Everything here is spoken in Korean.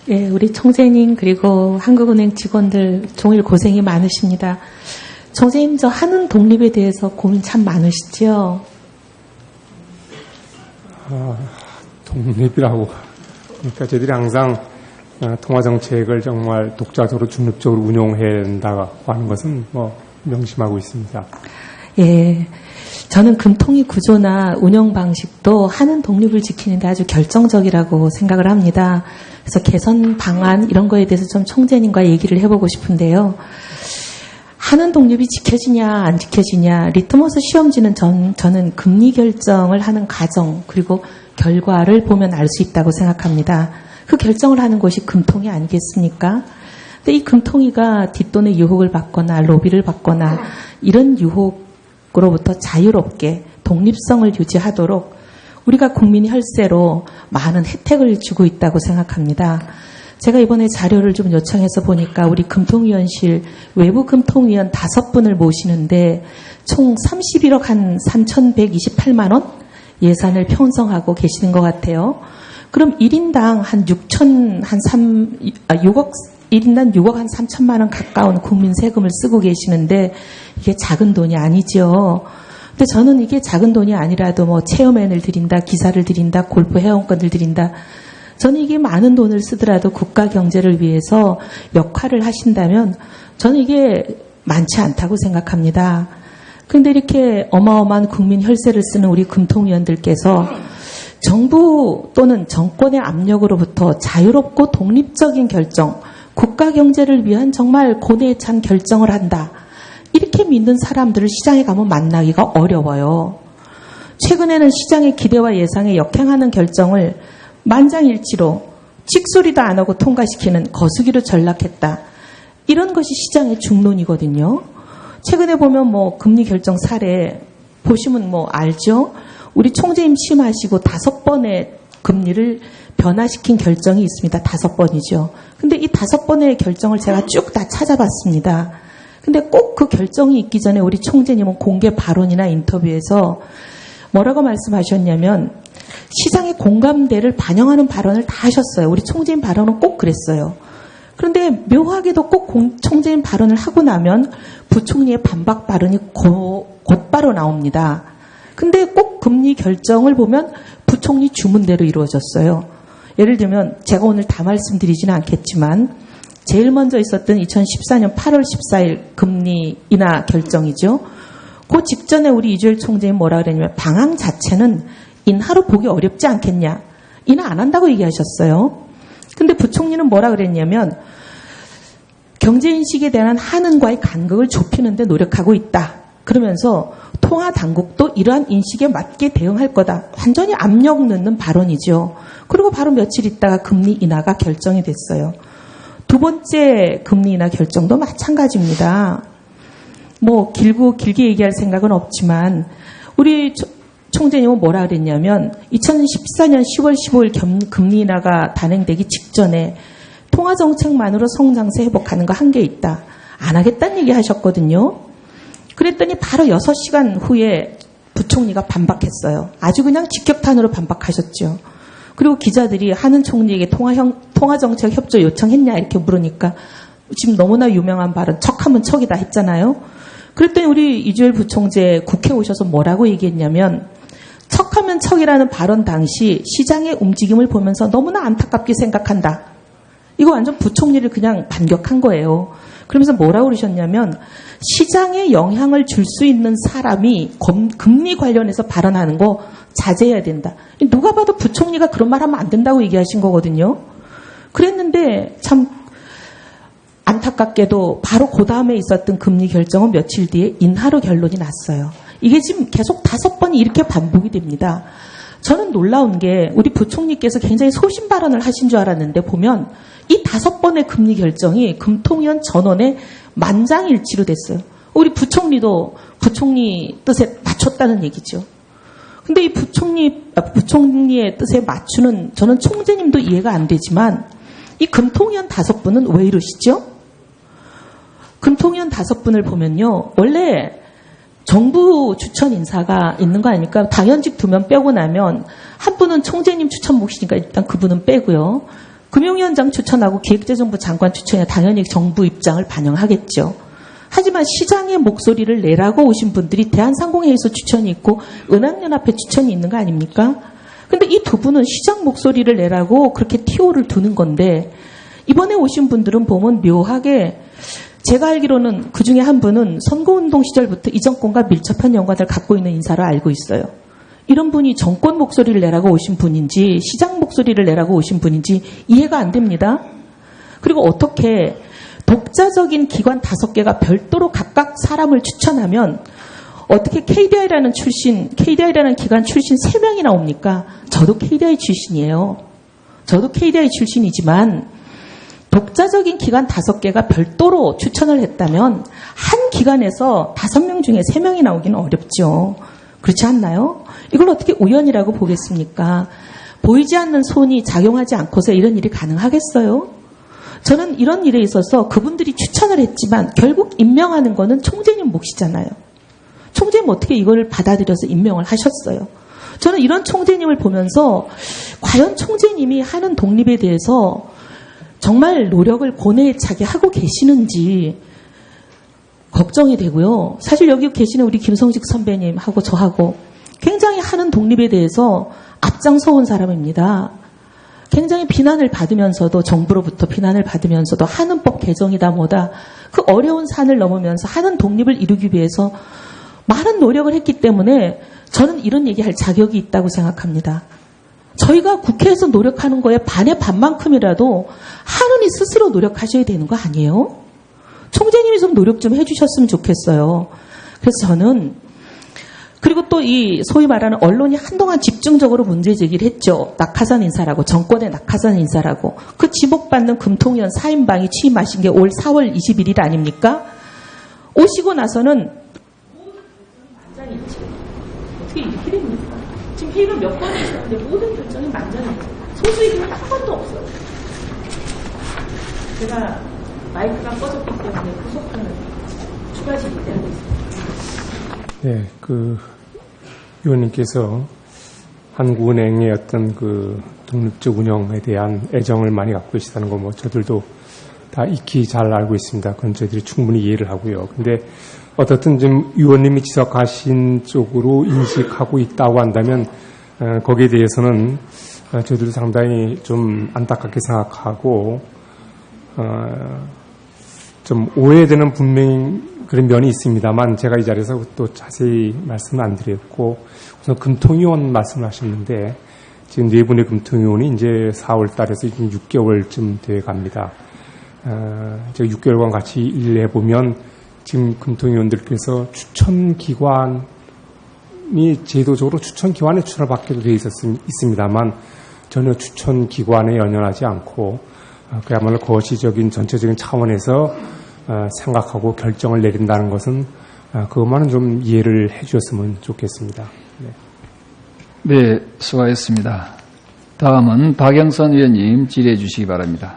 예, 우리 총재님 그리고 한국은행 직원들 종일 고생이 많으십니다. 총재님, 저 한은 독립에 대해서 고민 참 많으시죠? 독립이라고. 그러니까 저희들이 항상 통화정책을 정말 독자적으로 중립적으로 운용해야 된다고 하는 것은 명심하고 있습니다. 예, 저는 금통위 구조나 운영 방식도 한은 독립을 지키는 데 아주 결정적이라고 생각을 합니다. 그래서 개선 방안 이런 거에 대해서 좀 총재님과 얘기를 해보고 싶은데요. 한은 독립이 지켜지냐 안 지켜지냐, 리트머스 시험지는 저는 금리 결정을 하는 과정 그리고 결과를 보면 알 수 있다고 생각합니다. 그 결정을 하는 곳이 금통위 아니겠습니까? 근데 이 금통위가 뒷돈의 유혹을 받거나 로비를 받거나 이런 유혹으로부터 자유롭게 독립성을 유지하도록 우리가 국민 혈세로 많은 혜택을 주고 있다고 생각합니다. 제가 이번에 자료를 좀 요청해서 보니까 우리 금통위원실 외부 금통위원 5분을 모시는데 총 31억 한 3,128만 원 예산을 편성하고 계시는 것 같아요. 그럼 1인당 한 1인당 6억 한 3천만 원 가까운 국민 세금을 쓰고 계시는데 이게 작은 돈이 아니죠. 근데 저는 이게 작은 돈이 아니라도 체험앤을 드린다, 기사를 드린다, 골프 회원권을 드린다. 저는 이게 많은 돈을 쓰더라도 국가 경제를 위해서 역할을 하신다면 저는 이게 많지 않다고 생각합니다. 그런데 이렇게 어마어마한 국민 혈세를 쓰는 우리 금통위원들께서 정부 또는 정권의 압력으로부터 자유롭고 독립적인 결정, 국가 경제를 위한 정말 고뇌에 찬 결정을 한다. 이렇게 믿는 사람들을 시장에 가면 만나기가 어려워요. 최근에는 시장의 기대와 예상에 역행하는 결정을 만장일치로 찍소리도 안 하고 통과시키는 거수기로 전락했다. 이런 것이 시장의 중론이거든요. 최근에 보면 금리 결정 사례 보시면 알죠? 우리 총재님 취임하시고 5번의 금리를 변화시킨 결정이 있습니다. 5번이죠. 근데 이 5번의 결정을 제가 쭉 다 찾아봤습니다. 근데 꼭 그 결정이 있기 전에 우리 총재님은 공개 발언이나 인터뷰에서 뭐라고 말씀하셨냐면 시장의 공감대를 반영하는 발언을 다 하셨어요. 우리 총재님 발언은 꼭 그랬어요. 그런데 묘하게도 꼭 총재님 발언을 하고 나면 부총리의 반박 발언이 곧바로 나옵니다. 근데 꼭 금리 결정을 보면 부총리 주문대로 이루어졌어요. 예를 들면 제가 오늘 다 말씀드리지는 않겠지만 제일 먼저 있었던 2014년 8월 14일 금리 인하 결정이죠. 그 직전에 우리 이주열 총재님 뭐라 그랬냐면 방향 자체는 인하로 보기 어렵지 않겠냐. 인하 안 한다고 얘기하셨어요. 근데 부총리는 뭐라 그랬냐면 경제인식에 대한 한은과의 간극을 좁히는 데 노력하고 있다. 그러면서 통화당국도 이러한 인식에 맞게 대응할 거다. 완전히 압력 넣는 발언이죠. 그리고 바로 며칠 있다가 금리 인하가 결정이 됐어요. 두 번째 금리 인하 결정도 마찬가지입니다. 길게 얘기할 생각은 없지만 우리 총재님은 뭐라 그랬냐면 2014년 10월 15일 금리 인하가 단행되기 직전에 통화정책만으로 성장세 회복하는 거 한계 있다. 안 하겠다는 얘기 하셨거든요. 그랬더니 바로 6시간 후에 부총리가 반박했어요. 아주 그냥 직격탄으로 반박하셨죠. 그리고 기자들이 하는 총리에게 통화정책 협조 요청했냐 이렇게 물으니까 지금 너무나 유명한 발언 척하면 척이다 했잖아요. 그랬더니 우리 이주열 부총재 국회에 오셔서 뭐라고 얘기했냐면 척하면 척이라는 발언 당시 시장의 움직임을 보면서 너무나 안타깝게 생각한다. 이거 완전 부총리를 그냥 반격한 거예요. 그러면서 뭐라고 그러셨냐면 시장에 영향을 줄 수 있는 사람이 금리 관련해서 발언하는 거 자제해야 된다. 누가 봐도 부총리가 그런 말 하면 안 된다고 얘기하신 거거든요. 그랬는데 참 안타깝게도 바로 그 다음에 있었던 금리 결정은 며칠 뒤에 인하로 결론이 났어요. 이게 지금 계속 5번이 이렇게 반복이 됩니다. 저는 놀라운 게 우리 부총리께서 굉장히 소신 발언을 하신 줄 알았는데 보면 이 5번의 금리 결정이 금통위원 전원에 만장일치로 됐어요. 우리 부총리도 부총리 뜻에 맞췄다는 얘기죠. 근데 이 부총리의 뜻에 맞추는 저는 총재님도 이해가 안 되지만 이 금통위원 5분은 왜 이러시죠? 금통위원 5분을 보면요. 원래 정부 추천 인사가 있는 거 아닙니까? 당연직 2명 빼고 나면 한 분은 총재님 추천 몫이니까 일단 그분은 빼고요. 금융위원장 추천하고 기획재정부 장관 추천에 당연히 정부 입장을 반영하겠죠. 하지만 시장의 목소리를 내라고 오신 분들이 대한상공회에서 추천이 있고 은행연합회 추천이 있는 거 아닙니까? 근데 이 두 분은 시장 목소리를 내라고 그렇게 TO를 두는 건데, 이번에 오신 분들은 보면 묘하게, 제가 알기로는 그 중에 한 분은 선거운동 시절부터 이 정권과 밀접한 연관을 갖고 있는 인사로 알고 있어요. 이런 분이 정권 목소리를 내라고 오신 분인지 시장 목소리를 내라고 오신 분인지 이해가 안 됩니다. 그리고 어떻게 독자적인 기관 5개가 별도로 각각 사람을 추천하면 어떻게 KDI라는 기관 출신 3명이 나옵니까? 저도 KDI 출신이에요. 저도 KDI 출신이지만 독자적인 기관 5개가 별도로 추천을 했다면 한 기관에서 5명 중에 3명이 나오기는 어렵죠. 그렇지 않나요? 이걸 어떻게 우연이라고 보겠습니까? 보이지 않는 손이 작용하지 않고서 이런 일이 가능하겠어요? 저는 이런 일에 있어서 그분들이 추천을 했지만 결국 임명하는 거는 총재님 몫이잖아요. 총재님 어떻게 이걸 받아들여서 임명을 하셨어요? 저는 이런 총재님을 보면서 과연 총재님이 하는 독립에 대해서 정말 노력을 고뇌에 차게 하고 계시는지 걱정이 되고요. 사실 여기 계시는 우리 김성직 선배님하고 저하고 굉장히 하는 독립에 대해서 앞장서 온 사람입니다. 굉장히 비난을 받으면서도, 정부로부터 비난을 받으면서도 하는 법 개정이다 뭐다, 그 어려운 산을 넘으면서 하는 독립을 이루기 위해서 많은 노력을 했기 때문에 저는 이런 얘기할 자격이 있다고 생각합니다. 저희가 국회에서 노력하는 거에 반의 반만큼이라도 하느니 스스로 노력하셔야 되는 거 아니에요? 총재님이 좀 노력 좀 해주셨으면 좋겠어요. 그래서 저는, 그리고 또 이 소위 말하는 언론이 한동안 집중적으로 문제 제기를 했죠. 낙하산 인사라고, 정권의 낙하산 인사라고. 그 지목받는 금통위원 4인방이 취임하신 게 올 4월 21일 아닙니까? 오시고 나서는 만장일치. 어떻게 이렇게 됩니까? 지금 회의가 몇 번 있었는데 모든 결정이 만장일치. 소수의견이 한 번도 없어요. 제가 마이크가 꺼졌기 때문에 후속하는 추가 질의 하고 있습니다. 네, 의원님께서 한국은행의 어떤 독립적 운영에 대한 애정을 많이 갖고 계시다는 거 뭐 저들도 다 익히 잘 알고 있습니다. 그건 저희들이 충분히 이해를 하고요. 근데 어떻든 지금 의원님이 지적하신 쪽으로 인식하고 있다고 한다면 거기에 대해서는 저희들도 상당히 좀 안타깝게 생각하고 좀 오해되는 분명히 그런 면이 있습니다만 제가 이 자리에서 또 자세히 말씀은 안 드렸고, 우선 금통위원 말씀하셨는데 지금 4분의 금통위원이 이제 4월 달에서 지금 6개월쯤 돼 갑니다. 제가 6개월간 같이 일을 해보면 지금 금통위원들께서 추천기관이 제도적으로 추천기관에 추천을 받게 돼 있습니다만 전혀 추천기관에 연연하지 않고 그야말로 거시적인 전체적인 차원에서 생각하고 결정을 내린다는 것은 그것만은 좀 이해를 해 주셨으면 좋겠습니다. 네, 수고하셨습니다. 다음은 박영선 의원님 질의해 주시기 바랍니다.